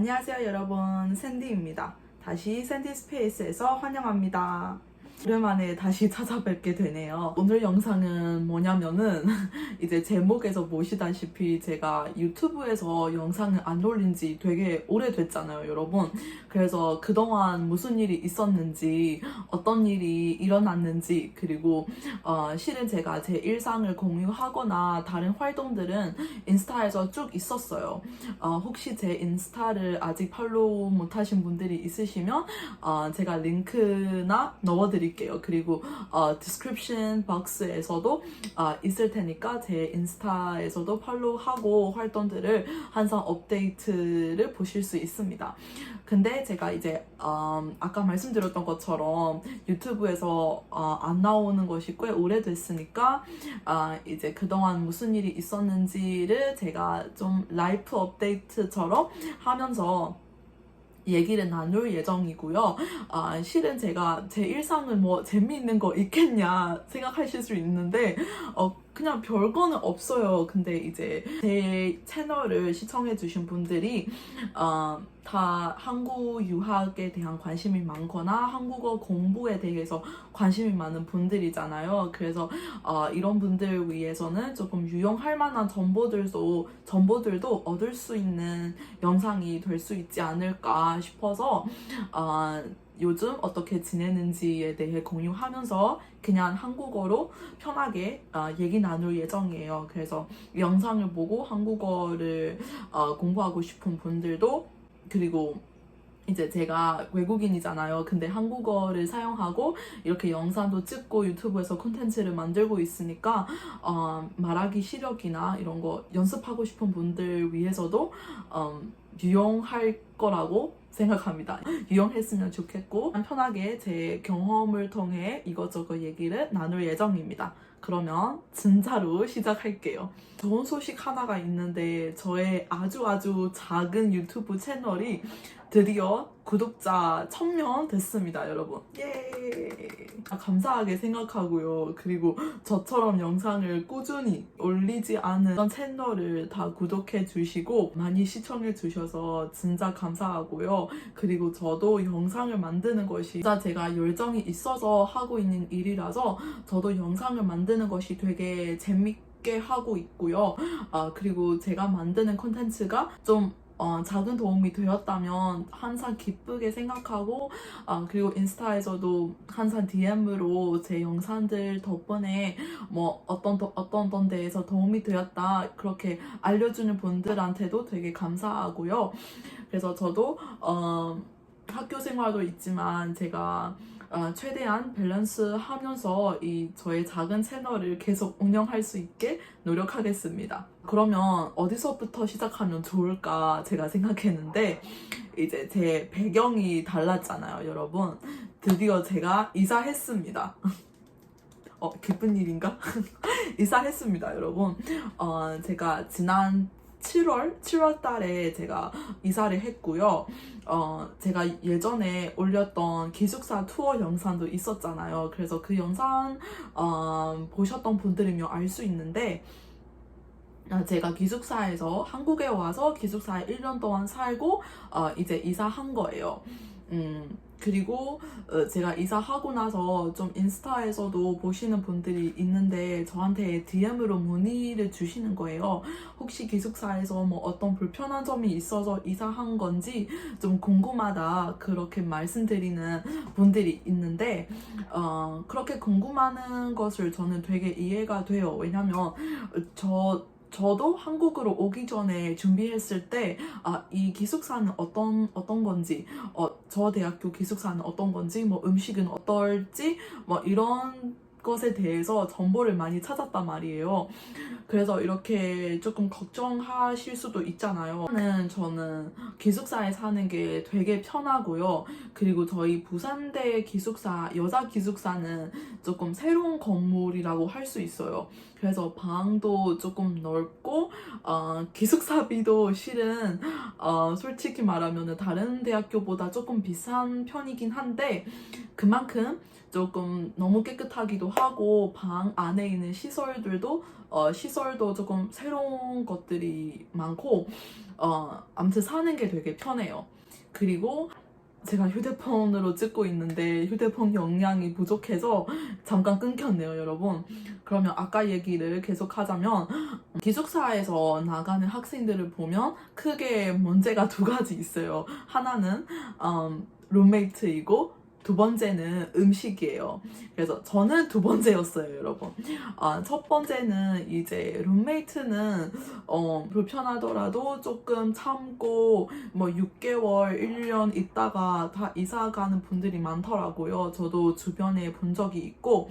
안녕하세요 여러분, 샌디입니다. 다시 샌디 스페이스에서 환영합니다. 오랜만에 다시 찾아뵙게 되네요. 오늘 영상은 뭐냐면은 이제 제목에서 보시다시피 제가 유튜브에서 영상을 안 올린 지 되게 오래됐잖아요 여러분. 그래서 그동안 무슨 일이 있었는지, 어떤 일이 일어났는지, 그리고 실은 제가 제 일상을 공유하거나 다른 활동들은 인스타에서 쭉 있었어요. 혹시 제 인스타를 아직 팔로우 못하신 분들이 있으시면 제가 링크나 넣어드릴게요. 그리고 디스크립션 박스에서도 있을 테니까 제 인스타에서도 팔로우하고 활동들을 항상 업데이트를 보실 수 있습니다. 근데 제가 이제 아까 말씀드렸던 것처럼 유튜브에서 안 나오는 것이 꽤 오래됐으니까 이제 그동안 무슨 일이 있었는지를 제가 좀 라이프 업데이트처럼 하면서 얘기를 나눌 예정이고요. 실은 제가 제 일상을 뭐 재미있는 거 있겠냐 생각하실 수 있는데 그냥 별거는 없어요. 근데 이제 제 채널을 시청해주신 분들이 다 한국 유학에 대한 관심이 많거나 한국어 공부에 대해서 관심이 많은 분들이잖아요. 그래서 이런 분들 위해서는 조금 유용할 만한 정보들도 얻을 수 있는 영상이 될 수 있지 않을까 싶어서 요즘 어떻게 지내는지에 대해 공유하면서 그냥 한국어로 편하게 얘기 나눌 예정이에요. 그래서 이 영상을 보고 한국어를 공부하고 싶은 분들도, 그리고 이제 제가 외국인이잖아요. 근데 한국어를 사용하고 이렇게 영상도 찍고 유튜브에서 콘텐츠를 만들고 있으니까 말하기 시력이나 이런 거 연습하고 싶은 분들 위해서도 유용할 거라고 생각합니다. 유용했으면 좋겠고 편하게 제 경험을 통해 이것저것 얘기를 나눌 예정입니다. 그러면 진짜로 시작할게요. 좋은 소식 하나가 있는데 저의 아주 작은 유튜브 채널이 드디어 구독자 1000명 됐습니다 여러분. 예! 감사하게 생각하고요. 그리고 저처럼 영상을 꾸준히 올리지 않은 채널을 다 구독해 주시고 많이 시청해 주셔서 진짜 감사하고요. 그리고 저도 영상을 만드는 것이 진짜 제가 열정이 있어서 하고 있는 일이라서 저도 영상을 만드는 것이 되게 재밌게 하고 있고요. 그리고 제가 만드는 콘텐츠가 좀 작은 도움이 되었다면 항상 기쁘게 생각하고 그리고 인스타에서도 항상 DM으로 제 영상들 덕분에 뭐 어떤 데에서 도움이 되었다 그렇게 알려주는 분들한테도 되게 감사하고요. 그래서 저도 학교 생활도 있지만 제가 최대한 밸런스 하면서 이 저의 작은 채널을 계속 운영할 수 있게 노력하겠습니다. 그러면 어디서부터 시작하면 좋을까 제가 생각했는데 이제 제 배경이 달랐잖아요 여러분. 드디어 제가 이사했습니다. 기쁜 일인가? 이사했습니다 여러분. 제가 지난 7월 달에 제가 이사를 했고요. 제가 예전에 올렸던 기숙사 투어 영상도 있었잖아요. 그래서 그 영상 보셨던 분들이면 알 수 있는데 제가 기숙사에서 한국에 와서 기숙사에 1년 동안 살고 이제 이사한 거예요. 그리고 제가 이사하고 나서 좀 인스타에서도 보시는 분들이 있는데 저한테 DM으로 문의를 주시는 거예요. 혹시 기숙사에서 뭐 어떤 불편한 점이 있어서 이사한 건지 좀 궁금하다 그렇게 말씀드리는 분들이 있는데 그렇게 궁금하는 것을 저는 되게 이해가 돼요. 왜냐면 저도 한국으로 오기 전에 준비했을 때 이 기숙사는 어떤 건지 저 대학교 기숙사는 어떤 건지 뭐 음식은 어떨지 뭐 이런 것에 대해서 정보를 많이 찾았단 말이에요. 그래서 이렇게 조금 걱정하실 수도 있잖아요. 저는 기숙사에 사는 게 되게 편하고요. 그리고 저희 부산대 기숙사, 여자 기숙사는 조금 새로운 건물이라고 할 수 있어요. 그래서 방도 조금 넓고 기숙사비도 실은 솔직히 말하면 다른 대학교보다 조금 비싼 편이긴 한데 그만큼 조금 너무 깨끗하기도 하고 방 안에 있는 시설도 조금 새로운 것들이 많고 아무튼 사는 게 되게 편해요. 그리고 제가 휴대폰으로 찍고 있는데 휴대폰 용량이 부족해서 잠깐 끊겼네요, 여러분. 그러면 아까 얘기를 계속 하자면 기숙사에서 나가는 학생들을 보면 크게 문제가 두 가지 있어요. 하나는 룸메이트이고 두 번째는 음식이에요. 그래서 저는 두 번째였어요, 여러분. 첫 번째는 이제 룸메이트는 불편하더라도 조금 참고 뭐 6개월, 1년 있다가 다 이사 가는 분들이 많더라고요. 저도 주변에 본 적이 있고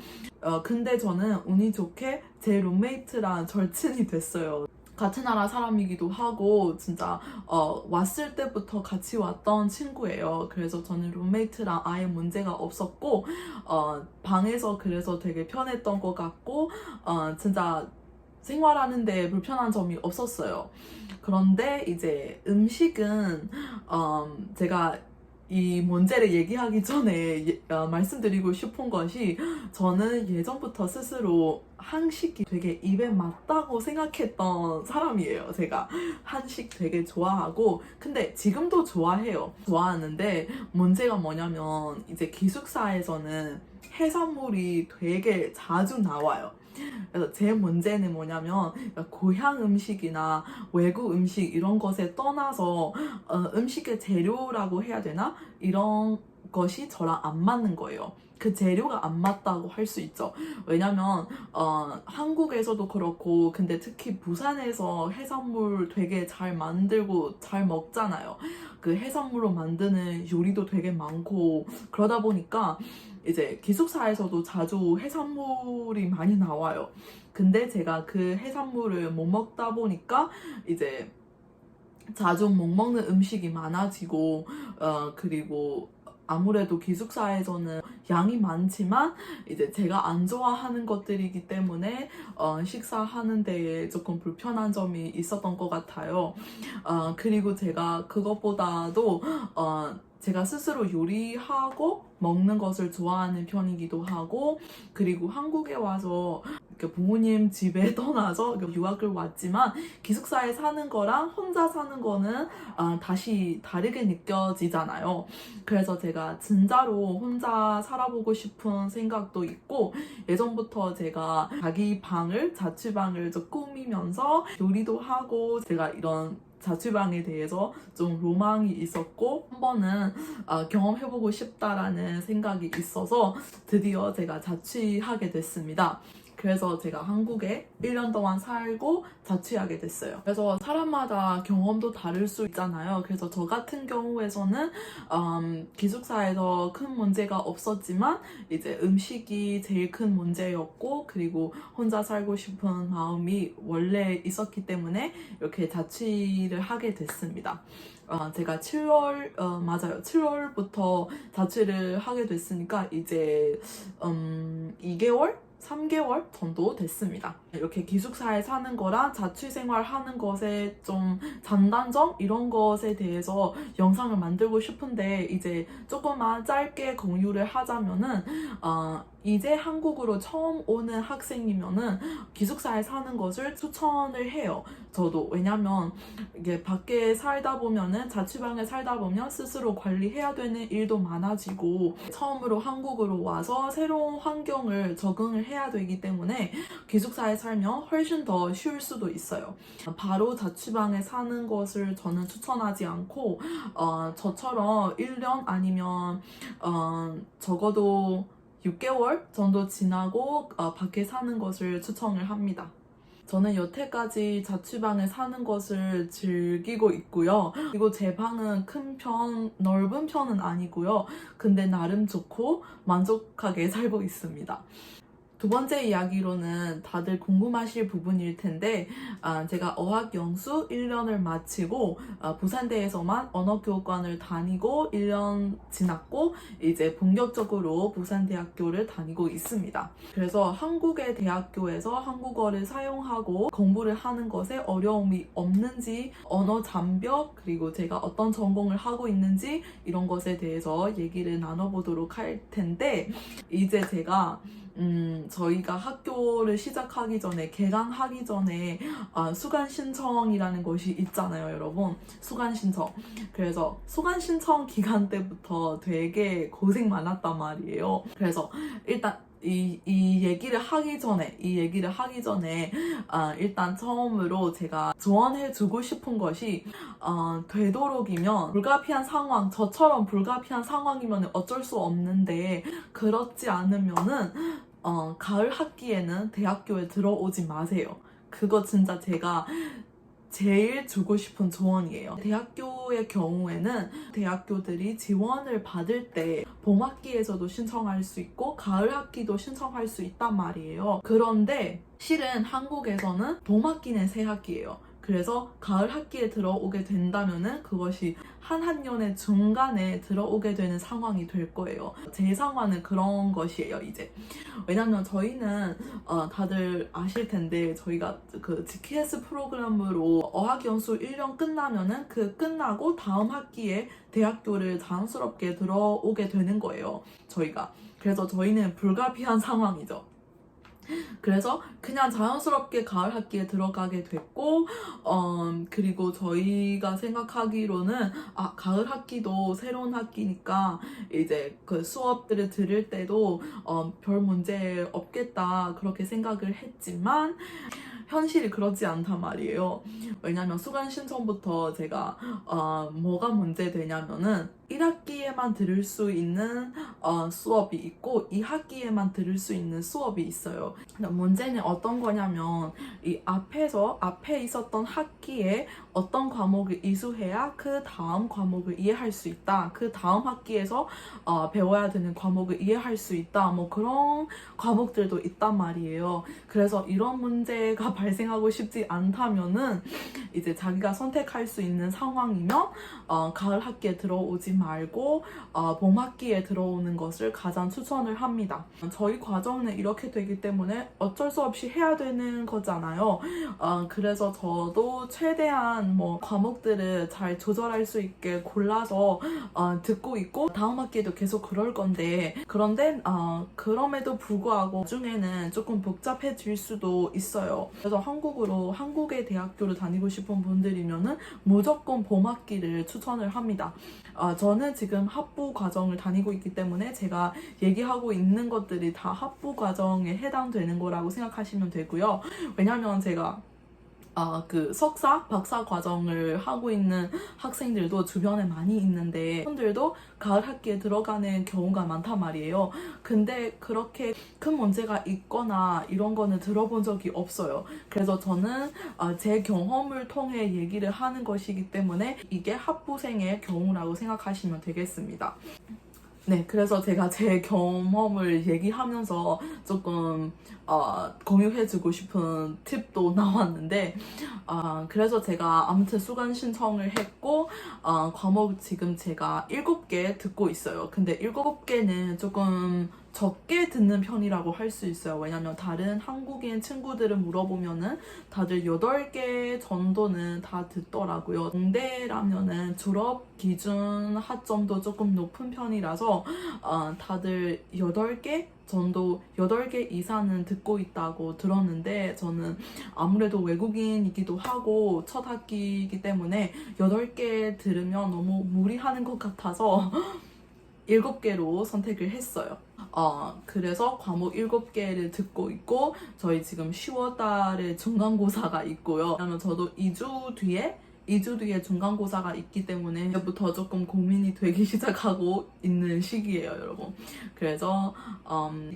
근데 저는 운이 좋게 제 룸메이트랑 절친이 됐어요. 같은 나라 사람이기도 하고 진짜 왔을 때부터 같이 왔던 친구예요. 그래서 저는 룸메이트랑 아예 문제가 없었고 방에서 그래서 되게 편했던 것 같고 진짜 생활하는데 불편한 점이 없었어요. 그런데 이제 음식은 제가 이 문제를 얘기하기 전에 말씀드리고 싶은 것이 저는 예전부터 스스로 한식이 되게 입에 맞다고 생각했던 사람이에요. 제가 한식 되게 좋아하고 근데 지금도 좋아하는데 문제가 뭐냐면 이제 기숙사에서는 해산물이 되게 자주 나와요. 그래서 제 문제는 뭐냐면 고향 음식이나 외국 음식 이런 것에 떠나서 음식의 재료라고 해야 되나? 이런 것이 저랑 안 맞는 거예요. 그 재료가 안 맞다고 할 수 있죠. 왜냐면 한국에서도 그렇고 근데 특히 부산에서 해산물 되게 잘 만들고 잘 먹잖아요. 그 해산물로 만드는 요리도 되게 많고 그러다 보니까 이제 기숙사에서도 자주 해산물이 많이 나와요. 근데 제가 그 해산물을 못 먹다 보니까 이제 자주 못 먹는 음식이 많아지고 그리고 아무래도 기숙사에서는 양이 많지만 이제 제가 안 좋아하는 것들이기 때문에 식사하는 데에 조금 불편한 점이 있었던 것 같아요. 그리고 제가 그것보다도 제가 스스로 요리하고 먹는 것을 좋아하는 편이기도 하고 그리고 한국에 와서 부모님 집에 떠나서 유학을 왔지만 기숙사에 사는 거랑 혼자 사는 거는 다시 다르게 느껴지잖아요. 그래서 제가 진짜로 혼자 살아보고 싶은 생각도 있고 예전부터 제가 자기 방을 자취방을 좀 꾸미면서 요리도 하고 제가 이런 자취방에 대해서 좀 로망이 있었고 한 번은 경험해보고 싶다라는 생각이 있어서 드디어 제가 자취하게 됐습니다. 그래서 제가 한국에 1년 동안 살고 자취하게 됐어요. 그래서 사람마다 경험도 다를 수 있잖아요. 그래서 저 같은 경우에서는 기숙사에서 큰 문제가 없었지만 이제 음식이 제일 큰 문제였고 그리고 혼자 살고 싶은 마음이 원래 있었기 때문에 이렇게 자취를 하게 됐습니다. 제가 7월부터 자취를 하게 됐으니까 이제 2개월? 3개월 정도 됐습니다. 이렇게 기숙사에 사는 거랑 자취 생활하는 것에 좀 장단점 이런 것에 대해서 영상을 만들고 싶은데 이제 조금만 짧게 공유를 하자면은 이제 한국으로 처음 오는 학생이면은 기숙사에 사는 것을 추천을 해요. 저도 왜냐면 이게 밖에 살다 보면은 자취방에 살다 보면 스스로 관리해야 되는 일도 많아지고 처음으로 한국으로 와서 새로운 환경을 적응을 해야 되기 때문에 기숙사에 살면 훨씬 더 쉬울 수도 있어요. 바로 자취방에 사는 것을 저는 추천하지 않고 저처럼 1년 아니면 적어도 6개월 정도 지나고 밖에 사는 것을 추천을 합니다. 저는 여태까지 자취방에 사는 것을 즐기고 있고요. 그리고 제 방은 큰 편, 넓은 편은 아니고요. 근데 나름 좋고 만족하게 살고 있습니다. 두 번째 이야기로는 다들 궁금하실 부분일 텐데 제가 어학연수 1년을 마치고 부산대에서만 언어교육관을 다니고 1년 지났고 이제 본격적으로 부산대학교를 다니고 있습니다. 그래서 한국의 대학교에서 한국어를 사용하고 공부를 하는 것에 어려움이 없는지, 언어 장벽, 그리고 제가 어떤 전공을 하고 있는지 이런 것에 대해서 얘기를 나눠보도록 할 텐데, 이제 제가 저희가 학교를 시작하기 전에, 개강하기 전에 수강 신청이라는 것이 있잖아요, 여러분. 수강 신청. 그래서 수강 신청 기간 때부터 되게 고생 많았단 말이에요. 그래서 일단 이 얘기를 하기 전에 일단 처음으로 제가 조언해주고 싶은 것이 되도록이면 불가피한 상황, 저처럼 불가피한 상황이면 어쩔 수 없는데 그렇지 않으면은 가을 학기에는 대학교에 들어오지 마세요. 그거 진짜 제가 제일 주고 싶은 조언이에요. 대학교의 경우에는 대학교들이 지원을 받을 때 봄학기에서도 신청할 수 있고 가을 학기도 신청할 수 있단 말이에요. 그런데 실은 한국에서는 봄학기는 새 학기예요. 그래서 가을 학기에 들어오게 된다면은 그것이 한 학년의 중간에 들어오게 되는 상황이 될 거예요. 제 상황은 그런 것이에요, 이제. 왜냐면 저희는 다들 아실 텐데 저희가 그 GKS 프로그램으로 어학연수 1년 끝나면은 그 끝나고 다음 학기에 대학교를 자연스럽게 들어오게 되는 거예요, 저희가. 그래서 저희는 불가피한 상황이죠. 그래서 그냥 자연스럽게 가을 학기에 들어가게 됐고 그리고 저희가 생각하기로는 가을 학기도 새로운 학기니까 이제 그 수업들을 들을 때도 별 문제 없겠다 그렇게 생각을 했지만 현실이 그렇지 않단 말이에요. 왜냐면 수강 신청부터 제가 뭐가 문제되냐면은 1학기에만 들을 수 있는 수업이 있고 2학기에만 들을 수 있는 수업이 있어요. 문제는 어떤 거냐면 이 앞에 있었던 학기에 어떤 과목을 이수해야 그 다음 과목을 이해할 수 있다. 그 다음 학기에서 배워야 되는 과목을 이해할 수 있다. 뭐 그런 과목들도 있단 말이에요. 그래서 이런 문제가 발생하고 싶지 않다면은 이제 자기가 선택할 수 있는 상황이면 가을 학기에 들어오지 말고 봄 학기에 들어오는 것을 가장 추천을 합니다. 저희 과정은 이렇게 되기 때문에 어쩔 수 없이 해야 되는 거잖아요. 그래서 저도 최대한 뭐 과목들을 잘 조절할 수 있게 골라서 듣고 있고 다음 학기에도 계속 그럴 건데 그런데 그럼에도 불구하고 나중에는 조금 복잡해질 수도 있어요. 그래서 한국의 대학교를 다니고 싶은 분들이면은 무조건 봄 학기를 추천을 합니다. 저는 지금 학부 과정을 다니고 있기 때문에 제가 얘기하고 있는 것들이 다 학부 과정에 해당되는 거라고 생각하시면 되고요. 왜냐면 제가 그 석사, 박사 과정을 하고 있는 학생들도 주변에 많이 있는데 그분들도 가을 학기에 들어가는 경우가 많단 말이에요. 근데 그렇게 큰 문제가 있거나 이런 거는 들어본 적이 없어요. 그래서 저는 제 경험을 통해 얘기를 하는 것이기 때문에 이게 학부생의 경우라고 생각하시면 되겠습니다. 네, 그래서 제가 제 경험을 얘기하면서 조금 공유해주고 싶은 팁도 나왔는데 그래서 제가 아무튼 수강 신청을 했고 과목 지금 제가 7개 듣고 있어요. 근데 7개는 조금 적게 듣는 편이라고 할 수 있어요. 왜냐면 다른 한국인 친구들은 물어보면은 다들 8개 정도는 다 듣더라고요. 공대라면은 졸업 기준 학점도 조금 높은 편이라서 다들 8개 정도 8개 이상은 듣고 있다고 들었는데 저는 아무래도 외국인이기도 하고 첫 학기이기 때문에 8개 들으면 너무 무리하는 것 같아서 7개로 선택을 했어요. 그래서 과목 7개를 듣고 있고 저희 지금 10월 달에 중간고사가 있고요. 왜냐면 저도 2주 뒤에 중간고사가 있기 때문에 이제부터 조금 고민이 되기 시작하고 있는 시기예요, 여러분. 그래서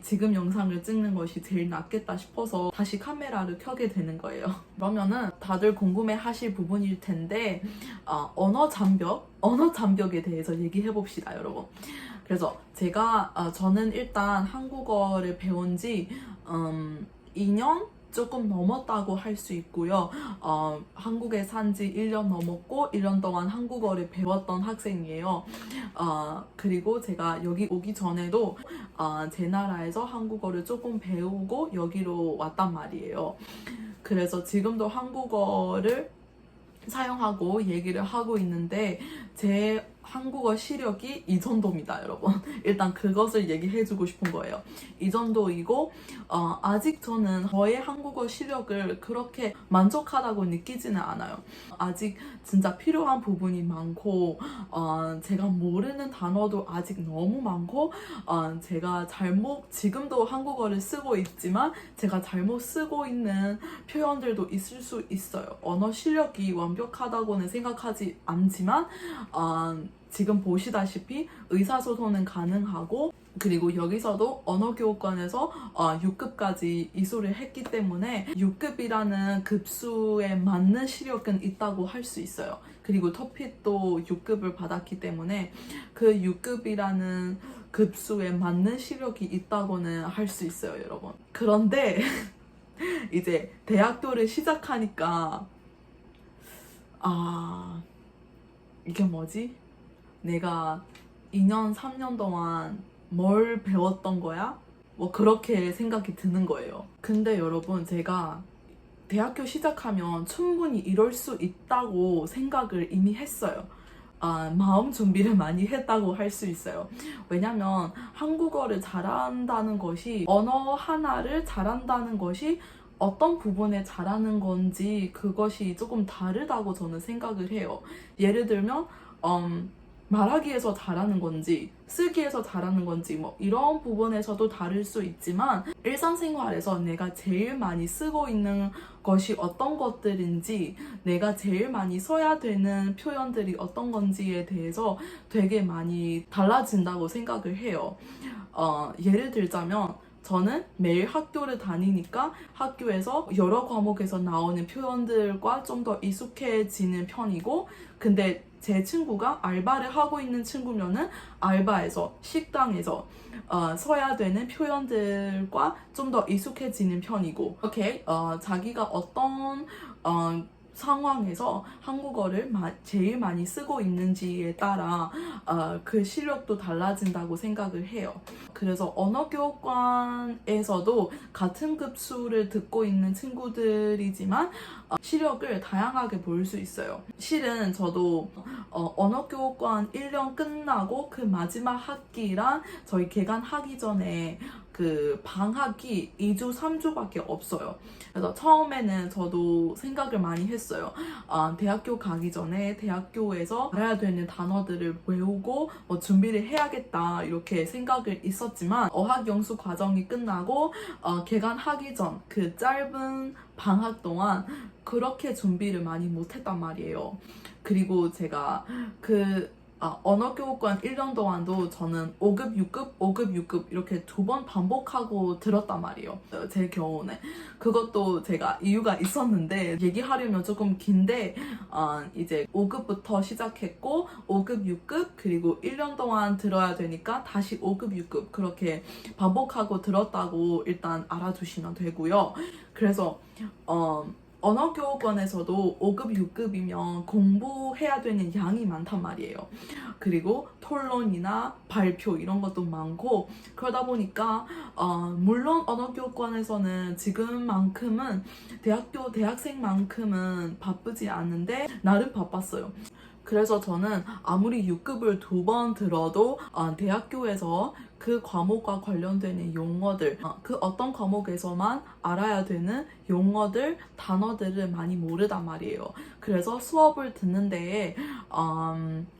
지금 영상을 찍는 것이 제일 낫겠다 싶어서 다시 카메라를 켜게 되는 거예요. 그러면은 다들 궁금해 하실 부분일 텐데 언어 장벽에 대해서 얘기해 봅시다, 여러분. 그래서 저는 일단 한국어를 배운 지 2년 조금 넘었다고 할 수 있고요. 한국에 산 지 1년 넘었고 1년 동안 한국어를 배웠던 학생이에요. 그리고 제가 여기 오기 전에도 제 나라에서 한국어를 조금 배우고 여기로 왔단 말이에요. 그래서 지금도 한국어를 사용하고 얘기를 하고 있는데 제 한국어 시력이 이 정도입니다, 여러분. 일단 그것을 얘기해주고 싶은 거예요. 이 정도이고 아직 저는 저의 한국어 시력을 그렇게 만족하다고 느끼지는 않아요. 아직 진짜 필요한 부분이 많고 제가 모르는 단어도 아직 너무 많고 제가 지금도 한국어를 쓰고 있지만 제가 잘못 쓰고 있는 표현들도 있을 수 있어요. 언어 실력이 완벽하다고는 생각하지 않지만 지금 보시다시피 의사소통은 가능하고 그리고 여기서도 언어교육관에서 6급까지 이수를 했기 때문에 6급이라는 급수에 맞는 시력은 있다고 할 수 있어요. 그리고 터핏도 6급을 받았기 때문에 그 6급이라는 급수에 맞는 시력이 있다고는 할 수 있어요, 여러분. 그런데 이제 대학교를 시작하니까 이게 뭐지? 내가 2년, 3년 동안 뭘 배웠던 거야? 뭐 그렇게 생각이 드는 거예요. 근데 여러분, 제가 대학교 시작하면 충분히 이럴 수 있다고 생각을 이미 했어요. 마음 준비를 많이 했다고 할 수 있어요. 왜냐면 한국어를 잘한다는 것이, 언어 하나를 잘한다는 것이 어떤 부분에 잘하는 건지 그것이 조금 다르다고 저는 생각을 해요. 예를 들면 말하기에서 잘하는 건지 쓰기에서 잘하는 건지 뭐 이런 부분에서도 다를 수 있지만 일상생활에서 내가 제일 많이 쓰고 있는 것이 어떤 것들인지 내가 제일 많이 써야 되는 표현들이 어떤 건지에 대해서 되게 많이 달라진다고 생각을 해요. 예를 들자면 저는 매일 학교를 다니니까 학교에서 여러 과목에서 나오는 표현들과 좀 더 익숙해지는 편이고 근데 제 친구가 알바를 하고 있는 친구면은 알바에서 식당에서 써야 되는 표현들과 좀 더 익숙해지는 편이고 이렇게 자기가 어떤 상황에서 한국어를 제일 많이 쓰고 있는지에 따라 그 실력도 달라진다고 생각을 해요. 그래서 언어교육관에서도 같은 급수를 듣고 있는 친구들이지만 실력을 다양하게 볼 수 있어요. 실은 저도 언어교육관 1년 끝나고 그 마지막 학기랑 저희 개강하기 전에 그 방학이 2주, 3주밖에 없어요. 그래서 처음에는 저도 생각을 많이 했어요. 대학교 가기 전에 대학교에서 알아야 되는 단어들을 외우고 준비를 해야겠다 이렇게 생각을 있었지만 어학연수 과정이 끝나고 개강하기 전 그 짧은 방학 동안 그렇게 준비를 많이 못했단 말이에요. 그리고 제가 언어교육관 1년 동안도 저는 5급, 6급, 5급, 6급 이렇게 2번 반복하고 들었단 말이에요. 제 경우는. 그것도 제가 이유가 있었는데 얘기하려면 조금 긴데 이제 5급부터 시작했고 5급, 6급 그리고 1년 동안 들어야 되니까 다시 5급, 6급 그렇게 반복하고 들었다고 일단 알아두시면 되고요. 그래서 언어교육원에서도 5급, 6급이면 공부해야 되는 양이 많단 말이에요. 그리고 토론이나 발표 이런 것도 많고 그러다 보니까 물론 언어교육원에서는 지금만큼은 대학생만큼은 바쁘지 않은데 나름 바빴어요. 그래서 저는 아무리 6급을 2번 들어도 대학교에서 그 과목과 관련되는 용어들, 그 어떤 과목에서만 알아야 되는 용어들, 단어들을 많이 모르단 말이에요. 그래서 수업을 듣는 데에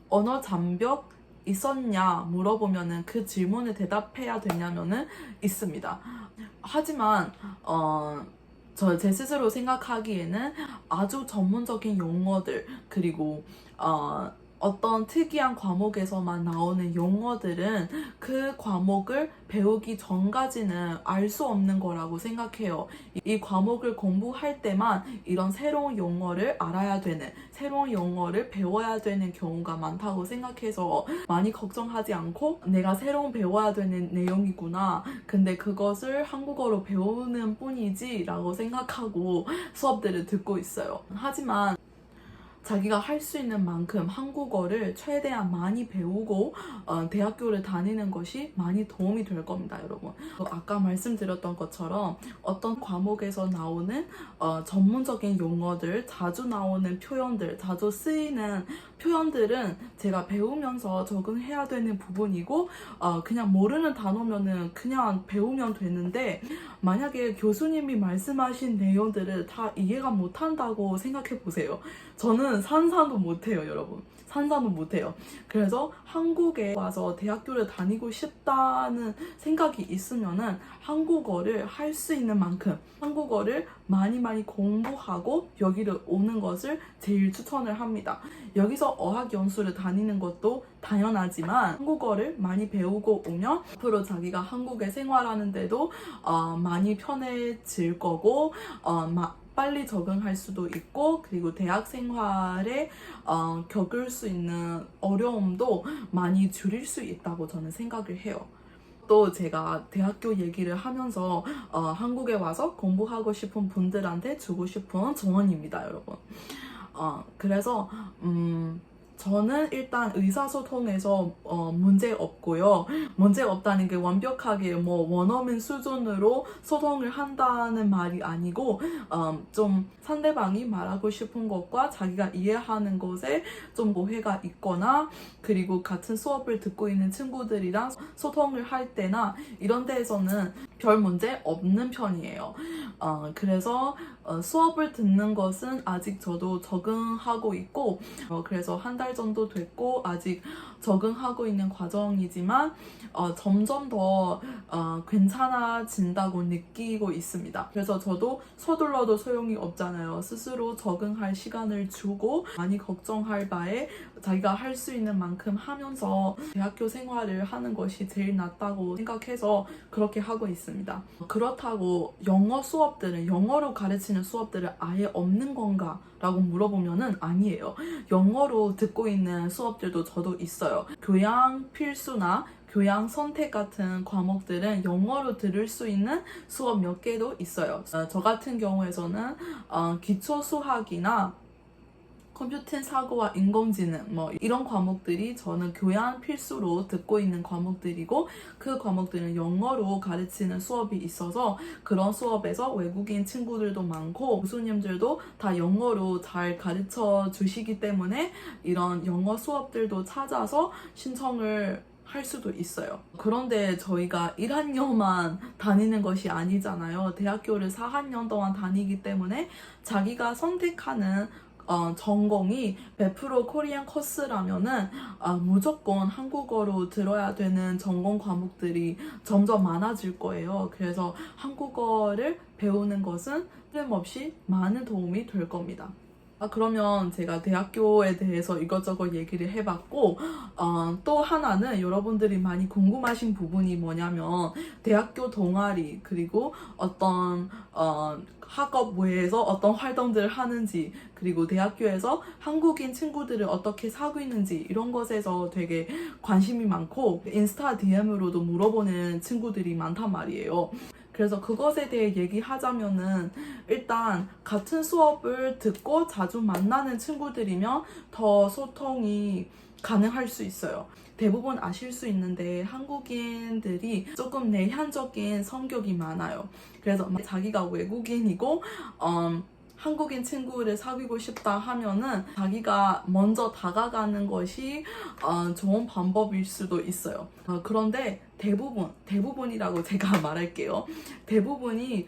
언어 장벽 있었냐 물어보면은 그 질문에 대답해야 되냐면은 있습니다. 하지만 제 스스로 생각하기에는 아주 전문적인 용어들 그리고 어떤 특이한 과목에서만 나오는 용어들은 그 과목을 배우기 전까지는 알 수 없는 거라고 생각해요. 이 과목을 공부할 때만 이런 새로운 용어를 알아야 되는, 새로운 용어를 배워야 되는 경우가 많다고 생각해서 많이 걱정하지 않고 내가 새로운 배워야 되는 내용이구나. 근데 그것을 한국어로 배우는 뿐이지 라고 생각하고 수업들을 듣고 있어요. 하지만 자기가 할 수 있는 만큼 한국어를 최대한 많이 배우고 대학교를 다니는 것이 많이 도움이 될 겁니다, 여러분. 아까 말씀드렸던 것처럼 어떤 과목에서 나오는 전문적인 용어들, 자주 나오는 표현들, 자주 쓰이는 표현들은 제가 배우면서 적응해야 되는 부분이고 그냥 모르는 단어면은 그냥 배우면 되는데 만약에 교수님이 말씀하신 내용들을 다 이해가 못한다고 생각해 보세요. 저는 산산도 못해요, 여러분. 산산도 못해요. 그래서 한국에 와서 대학교를 다니고 싶다는 생각이 있으면은 한국어를 할 수 있는 만큼 한국어를 많이 공부하고 여기를 오는 것을 제일 추천을 합니다. 여기서 어학연수를 다니는 것도 당연하지만 한국어를 많이 배우고 오면 앞으로 자기가 한국에 생활하는데도 많이 편해질 거고 빨리 적응할 수도 있고 그리고 대학 생활에 겪을 수 있는 어려움도 많이 줄일 수 있다고 저는 생각을 해요. 또 제가 대학교 얘기를 하면서 한국에 와서 공부하고 싶은 분들한테 주고 싶은 조언입니다, 여러분. 그래서 저는 일단 의사소통에서 문제 없고요. 문제 없다는 게 완벽하게 원어민 수준으로 소통을 한다는 말이 아니고 좀 상대방이 말하고 싶은 것과 자기가 이해하는 것에 좀 오해가 있거나 그리고 같은 수업을 듣고 있는 친구들이랑 소통을 할 때나 이런 데에서는 별 문제 없는 편이에요. 그래서 수업을 듣는 것은 아직 저도 적응하고 있고 그래서 한 달 정도 됐고 아직 적응하고 있는 과정이지만 점점 더 괜찮아진다고 느끼고 있습니다. 그래서 저도 서둘러도 소용이 없잖아요. 스스로 적응할 시간을 주고 많이 걱정할 바에 자기가 할 수 있는 만큼 하면서 대학교 생활을 하는 것이 제일 낫다고 생각해서 그렇게 하고 있습니다. 그렇다고 영어로 가르치는 수업들은 아예 없는 건가? 라고 물어보면은 아니에요. 영어로 듣고 있는 수업들도 저도 있어요. 교양 필수나 교양 선택 같은 과목들은 영어로 들을 수 있는 수업 몇 개도 있어요. 저 같은 경우에서는 기초 수학이나 컴퓨터 사고와 인공지능 이런 과목들이 저는 교양 필수로 듣고 있는 과목들이고 그 과목들은 영어로 가르치는 수업이 있어서 그런 수업에서 외국인 친구들도 많고 교수님들도 다 영어로 잘 가르쳐 주시기 때문에 이런 영어 수업들도 찾아서 신청을 할 수도 있어요. 그런데 저희가 1학년만 다니는 것이 아니잖아요. 대학교를 4학년 동안 다니기 때문에 자기가 선택하는 전공이 100% 코리안 코스라면은 무조건 한국어로 들어야 되는 전공 과목들이 점점 많아질 거예요. 그래서 한국어를 배우는 것은 틀림없이 많은 도움이 될 겁니다. 그러면 제가 대학교에 대해서 이것저것 얘기를 해봤고 또 하나는 여러분들이 많이 궁금하신 부분이 뭐냐면 대학교 동아리 그리고 어떤 학업 외에서 어떤 활동들을 하는지 그리고 대학교에서 한국인 친구들을 어떻게 사귀는지 이런 것에서 되게 관심이 많고 인스타 DM으로도 물어보는 친구들이 많단 말이에요. 그래서 그것에 대해 얘기하자면은 일단 같은 수업을 듣고 자주 만나는 친구들이면 더 소통이 가능할 수 있어요. 대부분 아실 수 있는데 한국인들이 조금 내향적인 성격이 많아요. 그래서 자기가 외국인이고 한국인 친구를 사귀고 싶다 하면은 자기가 먼저 다가가는 것이 좋은 방법일 수도 있어요. 그런데 대부분이라고 제가 말할게요. 대부분이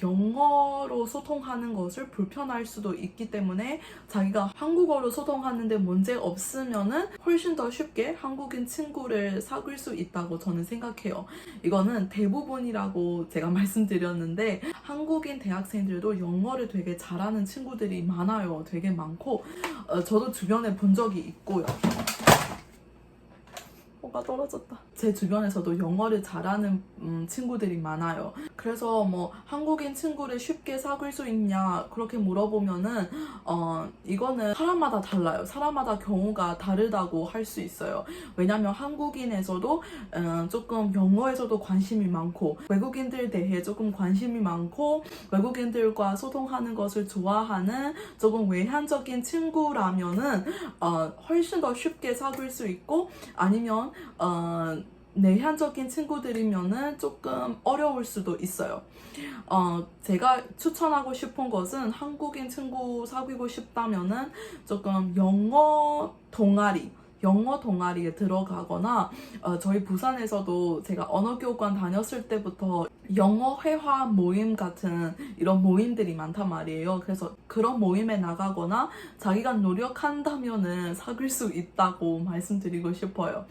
영어로 소통하는 것을 불편할 수도 있기 때문에 자기가 한국어로 소통하는데 문제 없으면은 훨씬 더 쉽게 한국인 친구를 사귈 수 있다고 저는 생각해요. 이거는 대부분이라고 제가 말씀드렸는데 한국인 대학생들도 영어를 되게 잘하는 친구들이 많아요. 되게 많고 저도 주변에 본 적이 있고요. 뭐가 떨어졌다. 제 주변에서도 영어를 잘하는 친구들이 많아요. 그래서 뭐 한국인 친구를 쉽게 사귈 수 있냐 그렇게 물어보면은 이거는 사람마다 달라요. 사람마다 경우가 다르다고 할 수 있어요. 왜냐면 한국인에서도 조금 영어에서도 관심이 많고 외국인들 대해 조금 관심이 많고 외국인들과 소통하는 것을 좋아하는 조금 외향적인 친구라면은 훨씬 더 쉽게 사귈 수 있고 아니면 내향적인 친구들이면은 조금 어려울 수도 있어요. 제가 추천하고 싶은 것은 한국인 친구 사귀고 싶다면은 조금 영어 동아리에 들어가거나 저희 부산에서도 제가 언어교육관 다녔을 때부터 영어 회화 모임 같은 이런 모임들이 많단 말이에요. 그래서 그런 모임에 나가거나 자기가 노력한다면은 사귈 수 있다고 말씀드리고 싶어요.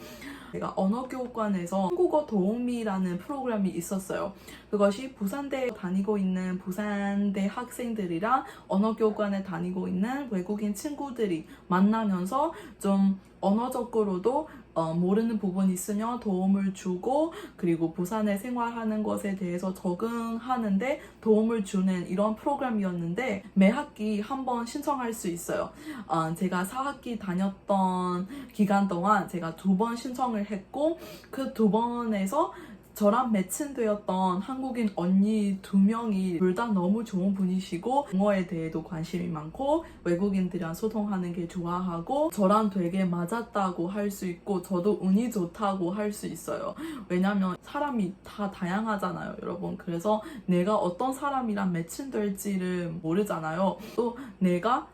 제가 언어교육관에서 한국어 도우미라는 프로그램이 있었어요. 그것이 부산대에 다니고 있는 부산대 학생들이랑 언어교육관에 다니고 있는 외국인 친구들이 만나면서 좀 언어적으로도 모르는 부분이 있으면 도움을 주고 그리고 부산에 생활하는 것에 대해서 적응하는데 도움을 주는 이런 프로그램이었는데 매 학기 한 번 신청할 수 있어요. 제가 4학기 다녔던 기간 동안 제가 2번 신청을 했고 그 2번에서 저랑 매칭되었던 한국인 언니 2명이 둘 다 너무 좋은 분이시고 영어에 대해도 관심이 많고 외국인들이랑 소통하는 게 좋아하고 저랑 되게 맞았다고 할 수 있고 저도 운이 좋다고 할 수 있어요. 왜냐면 사람이 다 다양하잖아요, 여러분. 그래서 내가 어떤 사람이랑 매칭될지를 모르잖아요. 또 내가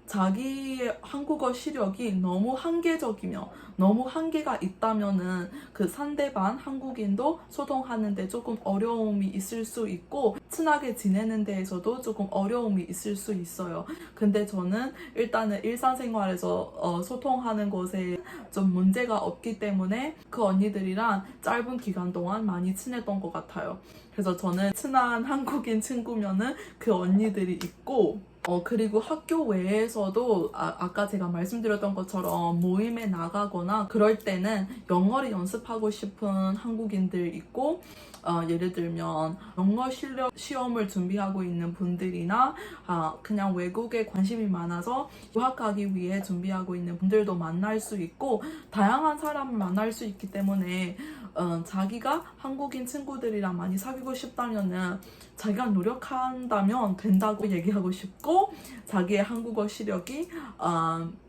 자기의 한국어 실력이 너무 한계적이며 너무 한계가 있다면은 그 상대방 한국인도 소통하는데 조금 어려움이 있을 수 있고 친하게 지내는 데에서도 조금 어려움이 있을 수 있어요. 근데 저는 일단은 일상생활에서 소통하는 것에 좀 문제가 없기 때문에 그 언니들이랑 짧은 기간 동안 많이 친했던 것 같아요. 그래서 저는 친한 한국인 친구면은 그 언니들이 있고 그리고 학교 외에서도 아까 제가 말씀드렸던 것처럼 모임에 나가거나 그럴 때는 영어를 연습하고 싶은 한국인들 있고 예를 들면 영어 실력 시험을 준비하고 있는 분들이나 그냥 외국에 관심이 많아서 유학 가기 위해 준비하고 있는 분들도 만날 수 있고 다양한 사람을 만날 수 있기 때문에 자기가 한국인 친구들이랑 많이 사귀고 싶다면은 자기가 노력한다면 된다고 얘기하고 싶고 자기의 한국어 실력이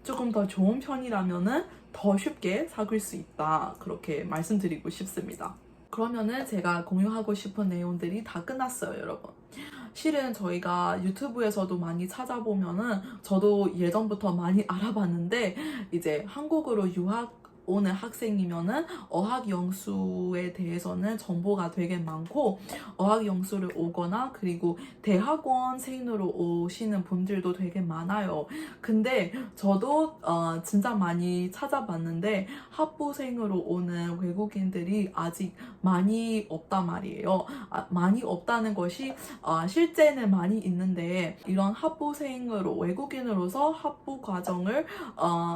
조금 더 좋은 편이라면은 더 쉽게 사귈 수 있다 그렇게 말씀드리고 싶습니다. 그러면은 제가 공유하고 싶은 내용들이 다 끝났어요, 여러분. 실은 저희가 유튜브에서도 많이 찾아보면은 저도 예전부터 많이 알아봤는데 이제 한국으로 유학 오는 학생이면은 어학연수에 대해서는 정보가 되게 많고 어학연수를 오거나 그리고 대학원생으로 오시는 분들도 되게 많아요. 근데 저도 진짜 많이 찾아봤는데 학부생으로 오는 외국인들이 아직 많이 없단 말이에요. 많이 없다는 것이 실제는 많이 있는데 이런 학부생으로 외국인으로서 학부 과정을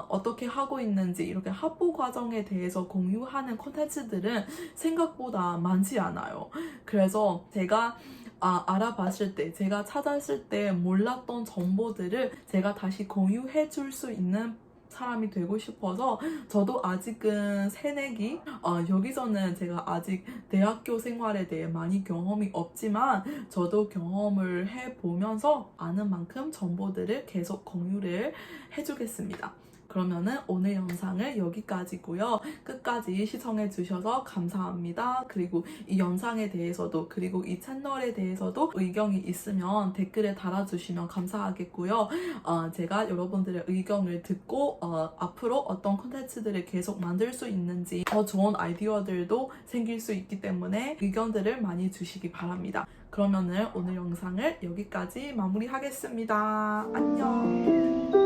어떻게 하고 있는지 이렇게 학부 과정에 대해서 공유하는 콘텐츠들은 생각보다 많지 않아요. 그래서 제가 알아봤을 때, 제가 찾았을 때 몰랐던 정보들을 제가 다시 공유해 줄 수 있는 사람이 되고 싶어서 저도 아직은 새내기 여기서는 제가 아직 대학교 생활에 대해 많이 경험이 없지만 저도 경험을 해보면서 아는 만큼 정보들을 계속 공유를 해주겠습니다. 그러면은 오늘 영상을 여기까지고요. 끝까지 시청해 주셔서 감사합니다. 그리고 이 영상에 대해서도 그리고 이 채널에 대해서도 의견이 있으면 댓글에 달아주시면 감사하겠고요. 제가 여러분들의 의견을 듣고 앞으로 어떤 콘텐츠들을 계속 만들 수 있는지 더 좋은 아이디어들도 생길 수 있기 때문에 의견들을 많이 주시기 바랍니다. 그러면은 오늘 영상을 여기까지 마무리하겠습니다. 안녕.